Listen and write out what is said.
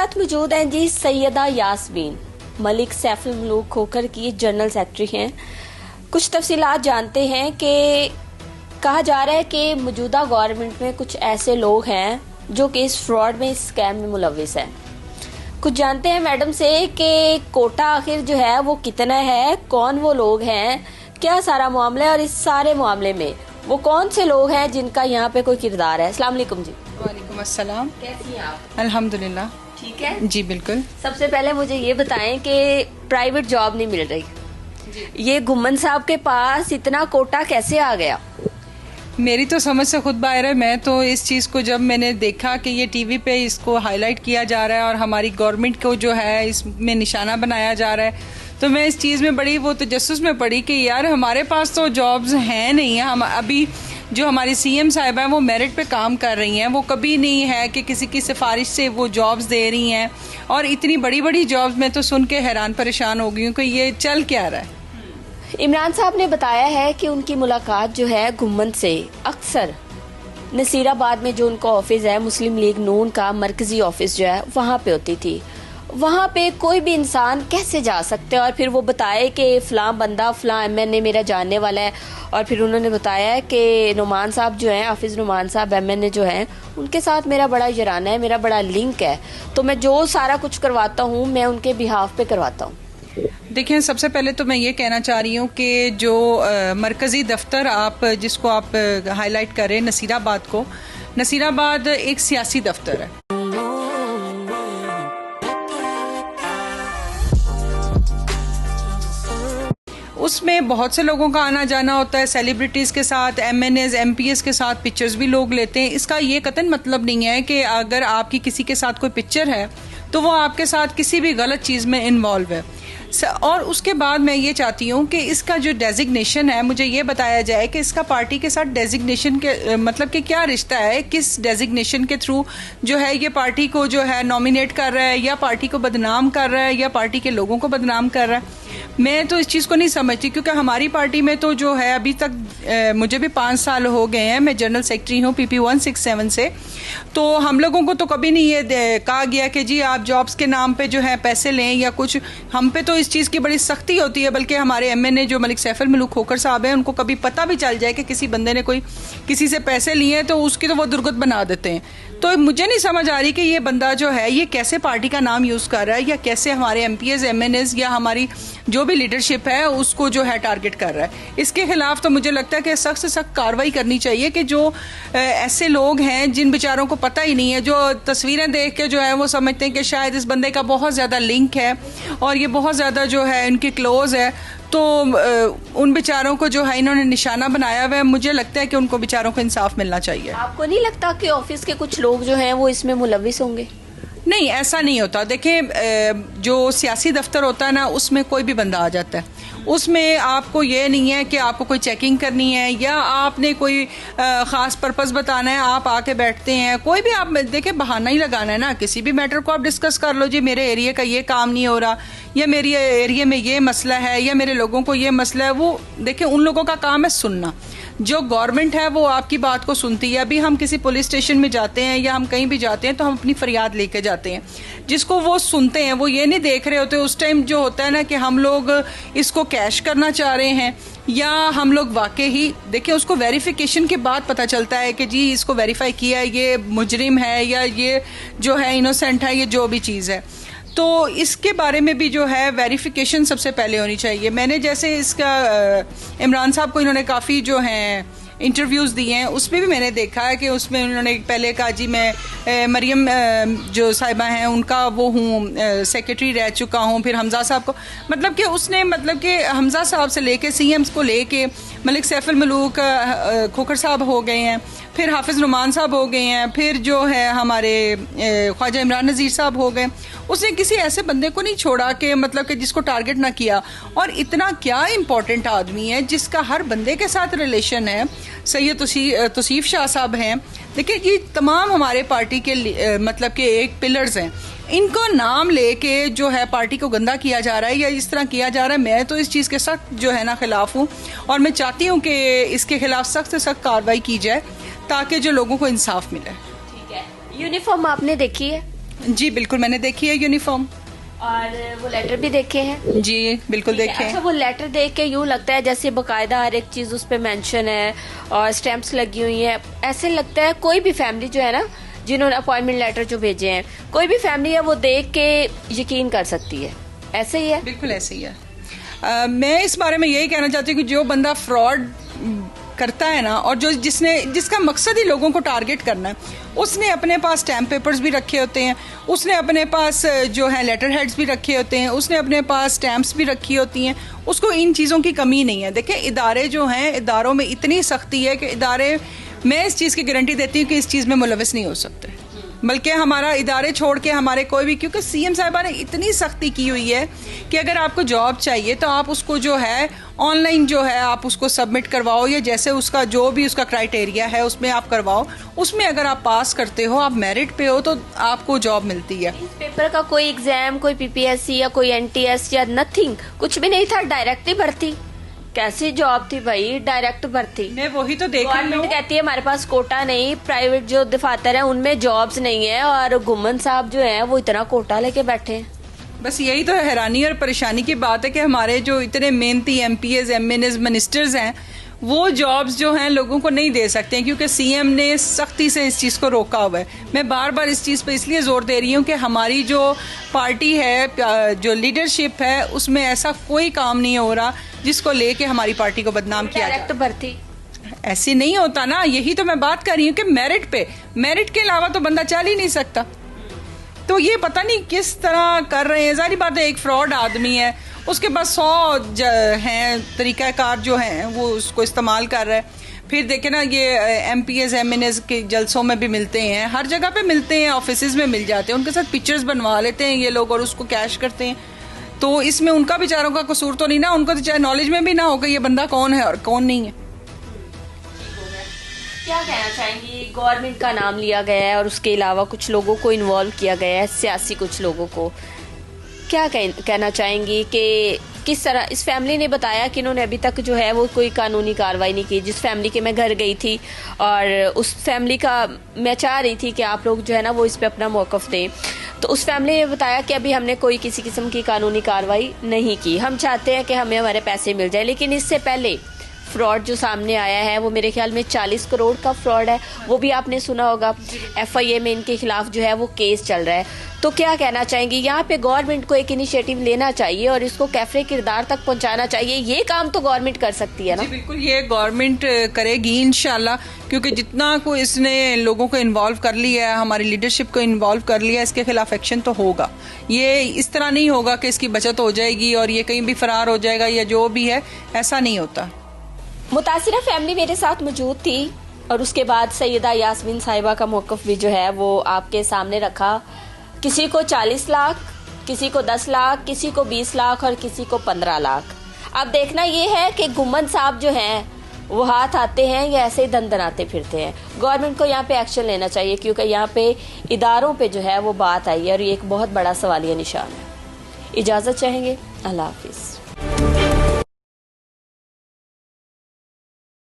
साथ मौजूद हैं जी सैयदा यास्मीन, मलिक सैफुल मुल्क खोखर की जनरल सेक्रेटरी हैं। कुछ तफसीलात जानते हैं कि कहा जा रहा है कि मौजूदा गवर्नमेंट में कुछ ऐसे लोग हैं जो कि इस फ्रॉड में, इस स्कैम में मुलविस हैं। कुछ जानते हैं मैडम से कि कोटा आखिर जो है वो कितना है, कौन वो लोग हैं, क्या सारा मामला है और इस सारे मामले में वो कौन से लोग हैं जिनका यहाँ पे कोई किरदार है। अस्सलाम वालेकुम जी। वालेकुम अस्सलाम। कैसी हैं आप? अल्हम्दुलिल्लाह ठीक है जी, बिल्कुल। सबसे पहले मुझे ये बताएं कि प्राइवेट जॉब नहीं मिल रही, ये घुम्मन साहब के पास इतना कोटा कैसे आ गया? मेरी तो समझ से खुद बाहर है। मैं तो इस चीज़ को जब मैंने देखा कि ये टीवी पे इसको हाईलाइट किया जा रहा है और हमारी गवर्नमेंट को जो है इसमें निशाना बनाया जा रहा है, तो मैं इस चीज़ में बड़ी वो तजस्सुस में पड़ी कि यार हमारे पास तो जॉब्स हैं नहीं है। हम अभी जो हमारी सीएम साहिबा हैं वो मेरिट पे काम कर रही हैं, वो कभी नहीं है कि किसी की सिफारिश से वो जॉब्स दे रही हैं। और इतनी बड़ी बड़ी जॉब्स मैं तो सुन के हैरान परेशान हो गई हूँ कि ये चल क्या रहा है। इमरान साहब ने बताया है कि उनकी मुलाकात जो है घुम्मन से अक्सर नसीराबाद में जो उनका ऑफिस है, मुस्लिम लीग नून का मरकजी ऑफिस जो है, वहाँ पे होती थी। वहाँ पे कोई भी इंसान कैसे जा सकते हैं और फिर वो बताए कि फलां बंदा फलां एमएनए मेरा जानने वाला है। और फिर उन्होंने बताया है कि नुमान साहब जो हैं, हाफिज नुमान साहब एमएनए जो हैं, उनके साथ मेरा बड़ा यराना है, मेरा बड़ा लिंक है, तो मैं जो सारा कुछ करवाता हूँ मैं उनके बिहाफ पे करवाता हूँ। देखिए, सबसे पहले तो मैं ये कहना चाह रही हूँ कि जो मरकज़ी दफ्तर आप जिसको आप हाईलाइट कर रहे हैं नसीराबाद को, नसीराबाद एक सियासी दफ्तर है। उसमें बहुत से लोगों का आना जाना होता है, सेलिब्रिटीज़ के साथ, एमएनएज एमपीएस के साथ पिक्चर्स भी लोग लेते हैं। इसका ये कतई मतलब नहीं है कि अगर आपकी किसी के साथ कोई पिक्चर है तो वो आपके साथ किसी भी गलत चीज़ में इन्वॉल्व है। और उसके बाद मैं ये चाहती हूँ कि इसका जो डेजिग्नेशन है, मुझे ये बताया जाए कि इसका पार्टी के साथ डेजिग्नेशन के मतलब कि क्या रिश्ता है, किस डेजिग्नेशन के थ्रू जो है ये पार्टी को जो है नॉमिनेट कर रहा है, या पार्टी को बदनाम कर रहा है, या पार्टी के लोगों को बदनाम कर रहा है। मैं तो इस चीज़ को नहीं समझती, क्योंकि हमारी पार्टी में तो जो है अभी तक मुझे भी 5 साल हो गए हैं, मैं जनरल सेक्रेटरी हूँ PP 167 से। तो हम लोगों को तो कभी नहीं ये कहा गया कि जी आप जॉब्स के नाम पे जो है पैसे लें या कुछ। हम पे तो इस चीज़ की बड़ी सख्ती होती है, बल्कि हमारे एमएनए जो मलिक सैफुल मुल्क खोखर साहब हैं, उनको कभी पता भी चल जाए कि किसी बंदे ने कोई किसी से पैसे लिए हैं तो उसकी तो वो दुर्गत बना देते हैं। तो मुझे नहीं समझ आ रही कि ये बंदा जो है ये कैसे पार्टी का नाम यूज़ कर रहा है, या कैसे हमारे एमपीएस एमएनएस या हमारी जो भी लीडरशिप है उसको जो है टारगेट कर रहा है। इसके खिलाफ तो मुझे लगता है कि सख्त से सख्त कार्रवाई करनी चाहिए कि जो ऐसे लोग हैं जिन बेचारों को पता ही नहीं है, जो तस्वीरें देख के जो है वो समझते हैं कि शायद इस बंदे का बहुत ज़्यादा लिंक है और ये बहुत ज़्यादा जो है इनकी क्लोज है, तो उन बेचारों को जो है इन्होंने निशाना बनाया हुआ है। मुझे लगता है कि उनको बेचारों को इंसाफ मिलना चाहिए। आपको नहीं लगता कि ऑफिस के कुछ लोग जो हैं वो इसमें मुलविस होंगे? नहीं, ऐसा नहीं होता। देखिए, जो सियासी दफ्तर होता है ना, उसमें कोई भी बंदा आ जाता है। उसमें आपको ये नहीं है कि आपको कोई चेकिंग करनी है या आपने कोई ख़ास पर्पस बताना है, आप आके बैठते हैं। कोई भी आप देखिए बहाना ही लगाना है ना, किसी भी मैटर को आप डिस्कस कर लो, जी मेरे एरिया का ये काम नहीं हो रहा, या मेरे एरिया में ये मसला है, या मेरे लोगों को ये मसला है। वो देखिए उन लोगों का काम है सुनना। जो गवर्नमेंट है वो आपकी बात को सुनती है। अभी हम किसी पुलिस स्टेशन में जाते हैं या हम कहीं भी जाते हैं तो हम अपनी फरियाद लेके जाते हैं, जिसको वो सुनते हैं। वो ये नहीं देख रहे होते उस टाइम जो होता है ना कि हम लोग इसको कैश करना चाह रहे हैं या हम लोग वाकई ही, देखिए उसको वेरिफिकेशन के बाद पता चलता है कि जी इसको वेरीफाई किया, ये मुजरिम है या ये जो है इनोसेंट है, ये जो भी चीज़ है। तो इसके बारे में भी जो है वेरिफिकेशन सबसे पहले होनी चाहिए। मैंने जैसे इसका इमरान साहब को इन्होंने काफ़ी जो हैं इंटरव्यूज़ दिए हैं, उसमें भी मैंने देखा है कि उसमें उन्होंने पहले कहा जी मैं मरियम जो साहिबा हैं उनका वो हूँ, सेक्रेटरी रह चुका हूँ। फिर हमजा साहब को मतलब कि उसने मतलब कि हमजा साहब से लेके सीएम्स को लेके मलिक सैफुल मुल्क खोखर साहब हो गए हैं, फिर हाफिज नुमान साहब हो गए हैं, फिर जो है हमारे ख्वाजा इमरान नज़ीर साहब हो गए। उसने किसी ऐसे बंदे को नहीं छोड़ा कि मतलब कि जिसको टारगेट ना किया। और इतना क्या इम्पोर्टेंट आदमी है जिसका हर बंदे के साथ रिलेशन है, सैयद तौसीफ शाह साहब हैं। देखिए ये तमाम हमारे पार्टी के मतलब के एक पिलर्स हैं। इनको नाम लेके जो है पार्टी को गंदा किया जा रहा है या इस तरह किया जा रहा है। मैं तो इस चीज़ के सख्त जो है ना खिलाफ हूँ और मैं चाहती हूँ कि इसके खिलाफ सख्त से सख्त कार्रवाई की जाए ताकि जो लोगों को इंसाफ मिले। ठीक है, यूनिफॉर्म आपने देखी है? जी बिल्कुल, मैंने देखी है यूनिफॉर्म। और वो लेटर भी देखे हैं? जी बिल्कुल देखे हैं। अच्छा, वो लेटर देख के यूँ लगता है जैसे बाकायदा हर एक चीज उस पे मेंशन है और स्टैंप्स लगी हुई है। ऐसे लगता है कोई भी फैमिली जो है ना, जिन्होंने अपॉइंटमेंट लेटर जो भेजे हैं, कोई भी फैमिली है वो देख के यकीन कर सकती है। ऐसे ही है? बिल्कुल ऐसे ही है। मैं इस बारे में यही कहना चाहती हूँ कि जो बंदा फ्रॉड करता है ना, और जो जिसका मकसद ही लोगों को टारगेट करना है, उसने अपने पास स्टैम्प पेपर्स भी रखे होते हैं, उसने अपने पास जो है लेटर हेड्स भी रखे होते हैं, उसने अपने पास स्टैम्प्स भी रखी होती हैं। उसको इन चीज़ों की कमी नहीं है। देखिए, इदारे जो हैं, इदारों में इतनी सख्ती है कि इदारे, मैं इस चीज़ की गारंटी देती हूँ कि इस चीज़ में मुलविस नहीं हो सकते। बल्कि हमारा इदारे छोड़ के हमारे कोई भी, क्योंकि सीएम साहिबा ने इतनी सख्ती की हुई है कि अगर आपको जॉब चाहिए तो आप उसको जो है ऑनलाइन जो है आप उसको सबमिट करवाओ, या जैसे उसका जो भी उसका क्राइटेरिया है उसमें आप करवाओ। उसमें अगर आप पास करते हो, आप मेरिट पे हो, तो आपको जॉब मिलती है। इस पेपर का कोई एग्जाम, कोई पीपीएससी या कोई एनटीएस या नथिंग, कुछ भी नहीं था, डायरेक्ट ही भर्ती। कैसी जॉब थी भाई, डायरेक्ट भर्ती। मैं वही तो देख रही हूँ। गवर्नमेंट कहती है हमारे पास कोटा नहीं, प्राइवेट जो दफातर है उनमें जॉब्स नहीं है, और घुम्मन साहब जो है वो इतना कोटा लेके बैठे हैं। बस यही तो हैरानी और परेशानी की बात है कि हमारे जो इतने मेहनती एमपीएस, एमएनएस, मिनिस्टर्स हैं, वो जॉब्स जो हैं लोगों को नहीं दे सकते हैं, क्योंकि सीएम ने सख्ती से इस चीज़ को रोका हुआ है। मैं बार बार इस चीज़ पे इसलिए जोर दे रही हूँ कि हमारी जो पार्टी है, जो लीडरशिप है, उसमें ऐसा कोई काम नहीं हो रहा जिसको लेके हमारी पार्टी को बदनाम किया जाए। डायरेक्ट भर्ती ऐसे नहीं होता ना, यही तो मैं बात कर रही हूँ कि मेरिट के अलावा तो बंदा चल ही नहीं सकता। तो ये पता नहीं किस तरह कर रहे हैं। जारी बात है, एक फ्रॉड आदमी है, उसके पास 100 हैं तरीकाकार जो हैं वो उसको इस्तेमाल कर रहा है। फिर देखे ना, ये एमपीएस, एमएनएस के जलसों में भी मिलते हैं, हर जगह पे मिलते हैं, ऑफिसेज में मिल जाते हैं, उनके साथ पिक्चर्स बनवा लेते हैं ये लोग और उसको कैश करते हैं। तो इसमें उनका बेचारों का कसूर तो नहीं ना, उनको तो चाहे नॉलेज में भी ना हो कि ये बंदा कौन है और कौन नहीं है। क्या कहना चाहेंगी? गवर्नमेंट का नाम लिया गया है और उसके अलावा कुछ लोगों को इन्वॉल्व किया गया है, सियासी कुछ लोगों को। क्या कहना चाहेंगी कि किस तरह इस फैमिली ने बताया कि इन्होंने अभी तक जो है वो कोई कानूनी कार्रवाई नहीं की। जिस फैमिली के मैं घर गई थी और उस फैमिली का मैं चाह रही थी कि आप लोग जो है ना वो इस पे अपना मौक़िफ़ दें, तो उस फैमिली ने बताया कि अभी हमने कोई किसी किस्म की कानूनी कार्रवाई नहीं की, हम चाहते हैं कि हमें हमारे पैसे मिल जाए। लेकिन इससे पहले फ्रॉड जो सामने आया है वो मेरे ख्याल में 40 करोड़ का फ्रॉड है, वो भी आपने सुना होगा। एफआईए में इनके खिलाफ जो है वो केस चल रहा है। तो क्या कहना चाहेंगी? यहाँ पे गवर्नमेंट को एक इनिशिएटिव लेना चाहिए और इसको कैफरे किरदार तक पहुँचाना चाहिए। ये काम तो गवर्नमेंट कर सकती है ना? जी बिल्कुल, ये गवर्नमेंट करेगी इंशाल्लाह, क्योंकि जितना को इसने लोगों को इन्वॉल्व कर लिया है, हमारी लीडरशिप को इन्वॉल्व कर लिया है, इसके खिलाफ एक्शन तो होगा। ये इस तरह नहीं होगा कि इसकी बचत हो जाएगी और ये कहीं भी फरार हो जाएगा या जो भी है, ऐसा नहीं होता। मुतासिरा फैमिली मेरे साथ मौजूद थी और उसके बाद सैयदा यास्मीन साहिबा का मौक़िफ़ भी जो है वो आपके सामने रखा। किसी को 40 लाख, किसी को 10 लाख, किसी को 20 लाख और किसी को 15 लाख। अब देखना ये है कि घुम्मन साहब जो हैं वो हाथ आते हैं या ऐसे ही दंदनाते फिरते हैं। गवर्नमेंट को यहाँ पे एक्शन लेना चाहिए, क्योंकि यहाँ पे इदारों पे जो है वो बात आई है और ये एक बहुत बड़ा सवालिया निशान है। इजाज़त चाहेंगे। अल्लाह हाफिज़।